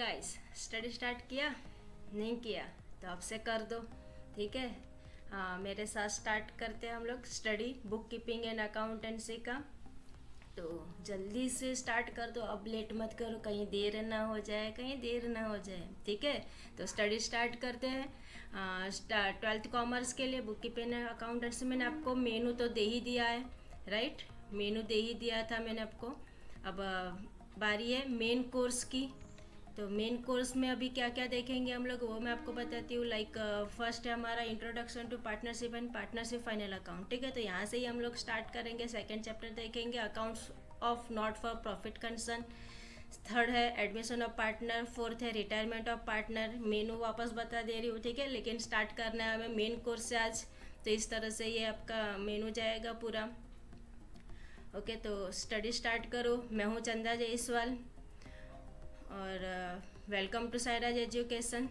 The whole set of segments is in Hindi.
गाइस, स्टडी स्टार्ट किया? नहीं किया तो अब से कर दो, ठीक है। हाँ, मेरे साथ स्टार्ट करते हैं हम लोग study book keeping and accountancy का। तो जल्दी से स्टार्ट कर दो, अब लेट मत करो, कहीं देर ना हो जाए, कहीं देर ना हो जाए, ठीक है। तो स्टडी स्टार्ट करते हैं। 12th कॉमर्स के लिए बुक कीपिंग एंड अकाउंटेंसी मैंने आपको मेनू तो दे ही दिया है, राइट। मेनू दे ही दिया था मैंने आपको। अब बारी है मेन कोर्स की। तो मेन कोर्स में अभी क्या क्या देखेंगे हम लोग वो मैं आपको बताती हूँ। लाइक फर्स्ट है हमारा introduction to partnership and partnership final account, ठीक है। तो यहाँ से ही हम लोग स्टार्ट करेंगे। सेकंड चैप्टर देखेंगे accounts of not for profit concern. Third है एडमिशन ऑफ पार्टनर। फोर्थ है रिटायरमेंट ऑफ पार्टनर। मेनू वापस बता दे रही हूँ, ठीक है, लेकिन स्टार्ट करना है हमें मेन कोर्स से आज। तो इस तरह से ये आपका मेनू जाएगा पूरा। ओके, तो स्टडी स्टार्ट करो। मैं हूँ चंदा जायसवाल और वेलकम टू सायराज एजुकेशन।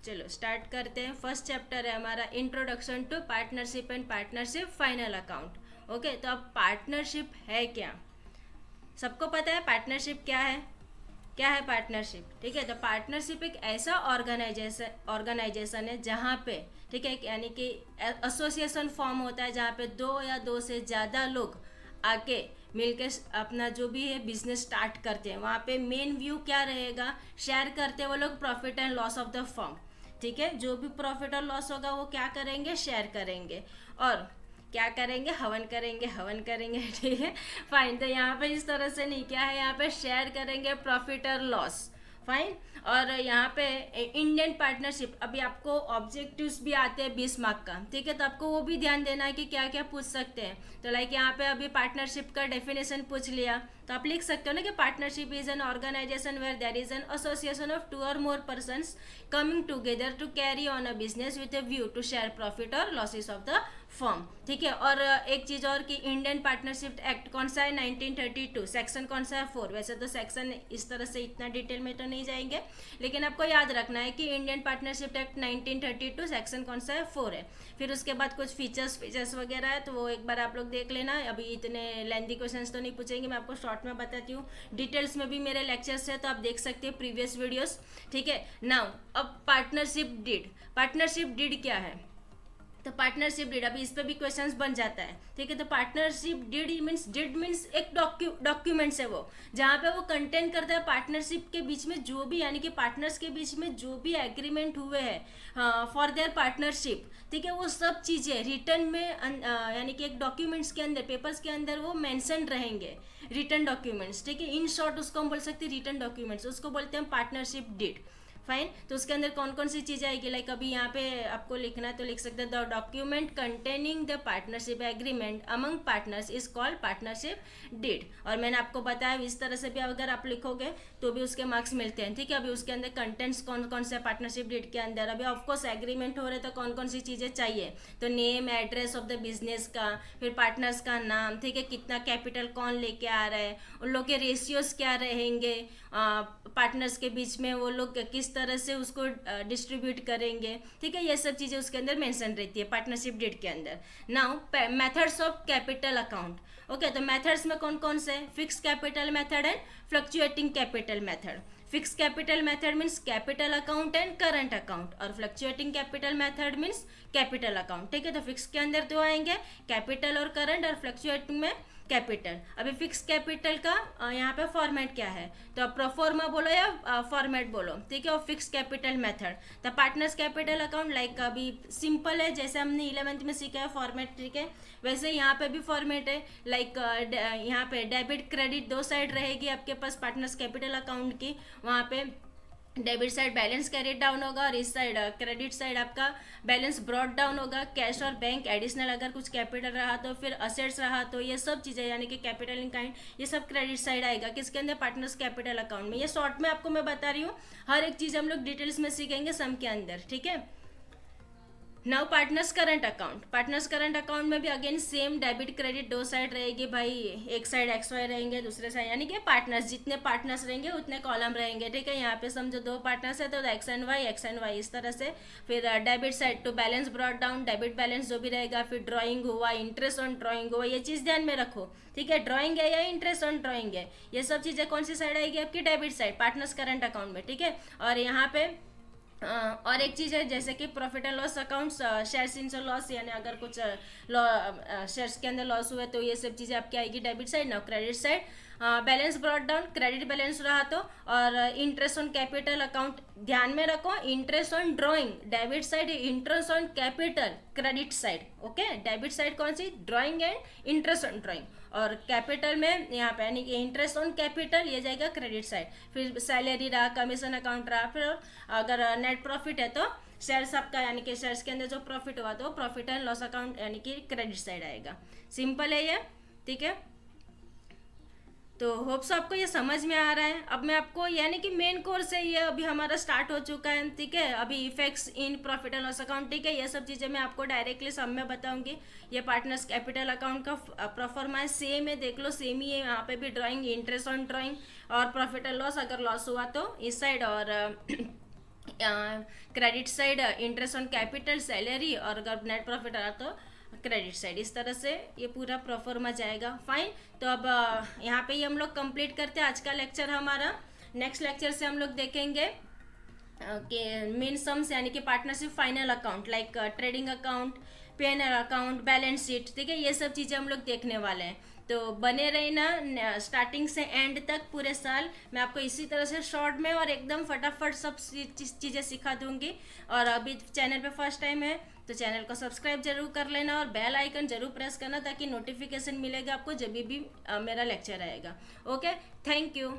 चलो स्टार्ट करते हैं। फर्स्ट चैप्टर है हमारा introduction to partnership and partnership final account. Okay, तो अब पार्टनरशिप है क्या? सबको पता है पार्टनरशिप क्या है? क्या है पार्टनरशिप? ठीक है, तो पार्टनरशिप एक ऐसा ऑर्गेनाइजेशन है जहाँ पे, ठीक है, यानी कि एसोसिएशन फॉर्म होता है जहाँ पे दो या दो से ज़्यादा लोग आके मिलके अपना जो भी है बिजनेस स्टार्ट करते हैं। वहाँ पे मेन व्यू क्या रहेगा? शेयर करते हैं वो लोग profit and loss of the firm, ठीक है। जो भी प्रॉफिट और लॉस होगा वो क्या करेंगे? शेयर करेंगे। और क्या करेंगे? हवन करेंगे, हवन करेंगे, ठीक है, फाइन। तो यहाँ पे इस तरह से नहीं, क्या है यहाँ पे? शेयर करेंगे प्रॉफिट और लॉस, फाइन। और यहाँ पे इंडियन पार्टनरशिप, अभी आपको ऑब्जेक्टिव्स भी आते हैं 20 मार्क का, ठीक है। तो आपको वो भी ध्यान देना है कि क्या क्या पूछ सकते हैं। तो लाइक यहाँ पे अभी पार्टनरशिप का डेफिनेशन पूछ लिया तो आप लिख सकते हो ना कि partnership is an organisation where there is an association of 2 और more persons coming together to carry on a business with a view to share profit और लॉसेस ऑफ द फर्म, ठीक है। और एक चीज और कि इंडियन पार्टनरशिप एक्ट कौन सा है? 1932। सेक्शन कौन सा है? 4। वैसे तो सेक्शन इस तरह से इतना डिटेल में तो नहीं जाएंगे, लेकिन आपको याद रखना है कि इंडियन पार्टनरशिप एक्ट 1932 सेक्शन कौन सा है? 4 है। फिर उसके बाद कुछ फीचर्स वगैरह है, तो वो एक बार आप लोग देख लेना। अभी इतने लेंथी क्वेश्चंस तो नहीं पूछेंगे, मैं आपको शॉर्ट में बताती हूँ। डिटेल्स में भी मेरे लेक्चर्स है तो आप देख सकते हैं प्रीवियस वीडियोस, ठीक है। नाउ अब पार्टनरशिप डीड क्या है? तो पार्टनरशिप डीड, अभी इस पे भी क्वेश्चंस बन जाता है, ठीक है। तो पार्टनरशिप डीड मीन्स एक डॉक्यूमेंट्स है वो, जहाँ पे वो कंटेन करता है पार्टनरशिप के बीच में जो भी, यानी कि पार्टनर्स के बीच में जो भी एग्रीमेंट हुए हैं फॉर देयर पार्टनरशिप, ठीक है, वो सब चीज़ें रिटर्न में यानी कि एक डॉक्यूमेंट्स के अंदर, पेपर्स के अंदर वो मेंशन रहेंगे, रिटर्न डॉक्यूमेंट्स, ठीक है। इन शॉर्ट उसको हम बोल सकते हैं रिटर्न डॉक्यूमेंट्स, उसको बोलते हैं पार्टनरशिप डीड, फाइन। तो उसके अंदर कौन कौन सी चीज़ें आएगी? लाइक अभी यहाँ पे आपको लिखना है तो लिख सकते हैं the document containing the partnership agreement among partners is called partnership deed. और मैंने आपको बताया इस तरह से भी अगर आप लिखोगे तो भी उसके मार्क्स मिलते हैं, ठीक है। अभी उसके अंदर कंटेंट्स कौन कौन से पार्टनरशिप डीड के अंदर, अभी ऑफकोर्स एग्रीमेंट हो रहे तो कौन कौन सी चीज़ें चाहिए? तो name address of the business का, फिर पार्टनर्स का नाम, ठीक है, कितना कैपिटल कौन लेके आ रहा है, उन लोग के रेशियोज क्या रहेंगे, पार्टनर्स के बीच में वो लोग किस तरह से उसको डिस्ट्रीब्यूट करेंगे, ठीक है। ये सब चीज़ें उसके अंदर मेंशन रहती है पार्टनरशिप डीड के अंदर। Now methods of capital account. Okay, तो मेथड्स में कौन कौन से? Fix capital method and fluctuating capital method. Fix capital method means capital account and current account, और fluctuating capital method means capital account, ठीक है। तो फिक्स के अंदर दो आएंगे, कैपिटल और करंट, और फ्लक्चुएटिंग में कैपिटल। अभी फिक्स कैपिटल का यहाँ पे फॉर्मेट क्या है? तो आप प्रोफॉर्मा बोलो या फॉर्मेट बोलो, ठीक है। और fix capital method the partners capital account, like अभी सिंपल है, जैसे हमने 11th में सीखा है फॉर्मेट, ठीक है, वैसे यहाँ पे भी फॉर्मेट है। लाइक यहाँ पे डेबिट क्रेडिट दो साइड रहेगी आपके पास पार्टनर्स कैपिटल अकाउंट की। वहाँ पे debit side balance carried down होगा और इस साइड क्रेडिट साइड आपका बैलेंस ब्रॉड डाउन होगा। कैश और बैंक एडिशनल अगर कुछ कैपिटल रहा तो, फिर असेट्स रहा तो, ये सब चीज़ें यानी कि कैपिटल इन काइंड, ये सब क्रेडिट साइड आएगा किसके अंदर? पार्टनर्स कैपिटल अकाउंट में। ये शॉर्ट में आपको मैं बता रही हूँ, हर एक चीज़ हम लोग डिटेल्स में सीखेंगे सम के अंदर, ठीक है। Now partners current account, partners current account में भी अगेन सेम डेबिट क्रेडिट दो साइड रहेगी भाई, एक साइड एक्स वाई रहेंगे, दूसरे साइड यानी कि पार्टनर्स जितने पार्टनर्स रहेंगे उतने कॉलम रहेंगे, ठीक है। यहाँ पे समझो दो पार्टनर्स है तो एक्स एंड वाई इस तरह से। फिर debit side to balance brought down, debit balance जो भी रहेगा, फिर ड्रॉइंग हुआ, इंटरेस्ट ऑन ड्रॉइंग हुआ, ये चीज़ ध्यान में रखो, ठीक है। ड्रॉइंग है या इंटरेस्ट ऑन ड्रॉइंग है, ये सब चीज़ें कौन सी साइड आएगी आपकी, debit side, partners current account में, ठीक है। और यहाँ पे और एक चीज़ है जैसे कि profit and loss accounts, shares in loss, यानी अगर कुछ शेयर्स के अंदर लॉस हुए तो ये सब चीज़ें आपकी आएगी डेबिट साइड। ना credit side, balance brought down, credit balance रहा तो, और इंटरेस्ट ऑन कैपिटल अकाउंट ध्यान में रखो, interest on drawing debit side, interest on capital credit side, okay. Debit side कौन सी, drawing and interest on drawing, और कैपिटल में यहाँ पे यानी कि इंटरेस्ट ऑन कैपिटल ये जाएगा क्रेडिट साइड। फिर सैलरी रहा, कमीशन अकाउंट रहा, फिर अगर नेट प्रॉफिट है तो शेयर्स आपका यानी कि शेयर्स के अंदर जो प्रॉफिट हुआ तो प्रॉफिट एंड लॉस अकाउंट यानी कि क्रेडिट साइड आएगा। सिंपल है ये, ठीक है। तो होप्स आपको ये समझ में आ रहा है। अब मैं आपको यानी कि मेन कोर्स है ये अभी हमारा स्टार्ट हो चुका है, ठीक है। अभी effects in profit and loss account, ठीक है, ये सब चीज़ें मैं आपको डायरेक्टली सब में बताऊंगी। ये पार्टनर्स कैपिटल अकाउंट का परफॉर्मेंस सेम है, देख लो सेम ही है, यहाँ पे भी ड्राइंग, इंटरेस्ट ऑन ड्राइंग, और प्रॉफिट एंड लॉस अगर लॉस हुआ तो इस साइड, और credit side interest on capital salary, और अगर नेट प्रॉफिट आ रहा तो क्रेडिट साइड। इस तरह से ये पूरा प्रोफॉर्मा जाएगा। फाइन, तो अब यहाँ पे ही हम लोग कंप्लीट करते हैं आज का लेक्चर हमारा। नेक्स्ट लेक्चर से हम लोग देखेंगे कि मेन सम्स यानी कि partnership final account, like trading account, P&L account, balance sheet, ठीक है, ये सब चीज़ें हम लोग देखने वाले हैं। तो बने रहना स्टार्टिंग से एंड तक पूरे साल, मैं आपको इसी तरह से शॉर्ट में और एकदम फटाफट सब चीज़ें सिखा दूंगी। और अभी चैनल पे फर्स्ट टाइम है तो चैनल को सब्सक्राइब जरूर कर लेना, और बेल आइकन जरूर प्रेस करना ताकि नोटिफिकेशन मिलेगा आपको जब भी मेरा लेक्चर आएगा। Okay, thank you.